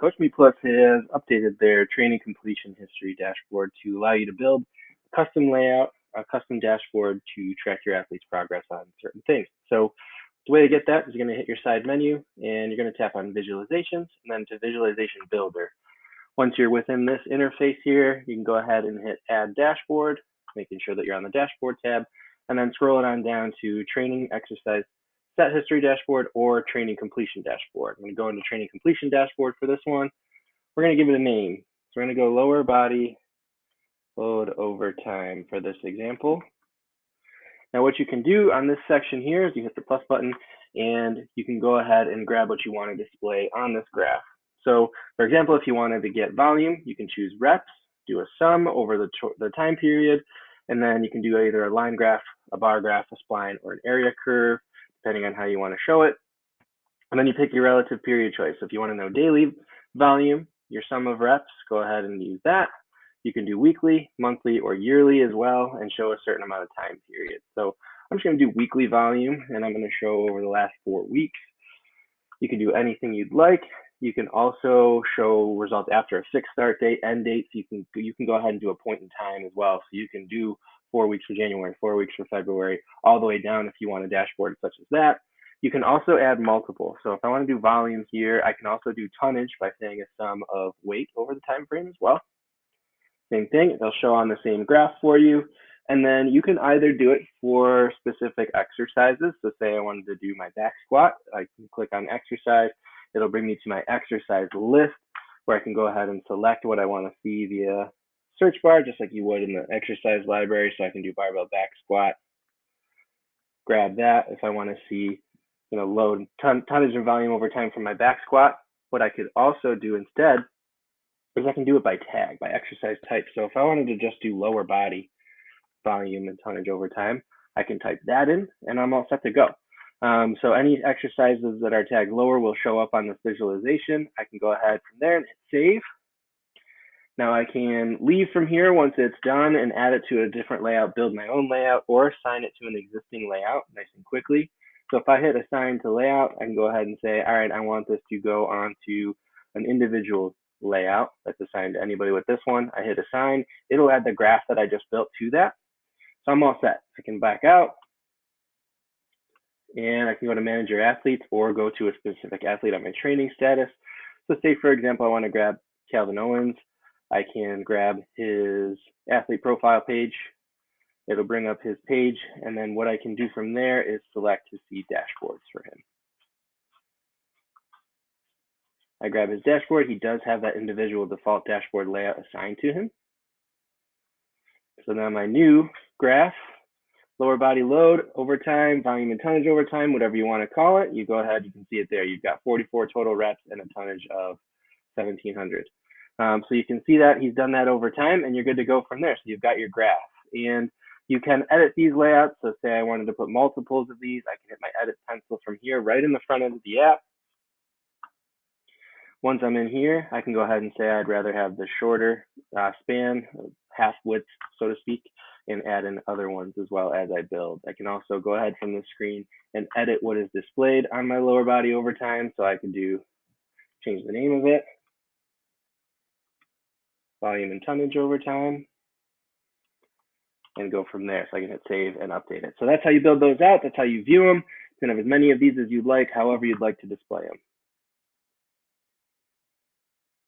CoachMePlus has updated their training completion history dashboard to allow you to build a custom layout, a custom dashboard to track your athlete's progress on certain things. So the way to get that is you're going to hit your side menu and you're going to tap on visualizations and then to visualization builder. Once you're within this interface here, you can go ahead and hit add dashboard, making sure that you're on the dashboard tab, and then scroll it on down to training exercise set history dashboard or training completion dashboard. I'm going to go into training completion dashboard for this one. We're going to give it a name. So we're going to go lower body load over time for this example. Now what you can do on this section here is you hit the plus button and you can go ahead and grab what you want to display on this graph. So for example, if you wanted to get volume, you can choose reps, do a sum over the time period, and then you can do either a line graph, a bar graph, a spline, or an area curve, depending on how you want to show it. And then you pick your relative period choice. So if you want to know daily volume, your sum of reps, go ahead and use that. You can do weekly, monthly, or yearly as well and show a certain amount of time period. So I'm just going to do weekly volume and I'm going to show over the last 4 weeks. You can do anything you'd like. You can also show results after a fixed start date, end date. So you can go ahead and do a point in time as well. So you can do 4 weeks for January, 4 weeks for February, all the way down if you want a dashboard such as that. You can also add multiple. So if I want to do volume here, I can also do tonnage by saying a sum of weight over the time frame as well. Same thing, they'll show on the same graph for you. And then you can either do it for specific exercises. So say I wanted to do my back squat, I can click on exercise. It'll bring me to my exercise list where I can go ahead and select what I want to see via search bar, just like you would in the exercise library. So I can do barbell back squat, grab that. If I want to see, load tonnage and volume over time from my back squat, what I could also do instead is I can do it by tag, by exercise type. So if I wanted to just do lower body volume and tonnage over time, I can type that in and I'm all set to go. So any exercises that are tagged lower will show up on this visualization. I can go ahead from there and hit save. Now I can leave from here once it's done and add it to a different layout, build my own layout, or assign it to an existing layout nice and quickly. So if I hit assign to layout, I can go ahead and say, all right, I want this to go onto an individual layout that's assigned to anybody with this one. I hit assign, it'll add the graph that I just built to that. So I'm all set. I can back out and I can go to manage your athletes or go to a specific athlete on my training status. So say for example, I want to grab Calvin Owens. I can grab his athlete profile page. It'll bring up his page. And then what I can do from there is select to see dashboards for him. I grab his dashboard. He does have that individual default dashboard layout assigned to him. So now my new graph, lower body load over time, volume and tonnage over time, whatever you want to call it, you go ahead, you can see it there. You've got 44 total reps and a tonnage of 1,700. So you can see that he's done that over time and you're good to go from there. So you've got your graph and you can edit these layouts. So say I wanted to put multiples of these, I can hit my edit pencil from here right in the front end of the app. Once I'm in here, I can go ahead and say I'd rather have the shorter span, half width, so to speak, and add in other ones as well as I build. I can also go ahead from the screen and edit what is displayed on my lower body over time. So I could change the name of it, volume and tonnage over time, and go from there. So I can hit save and update it. So that's how you build those out. That's how you view them. You can have as many of these as you'd like, however you'd like to display them.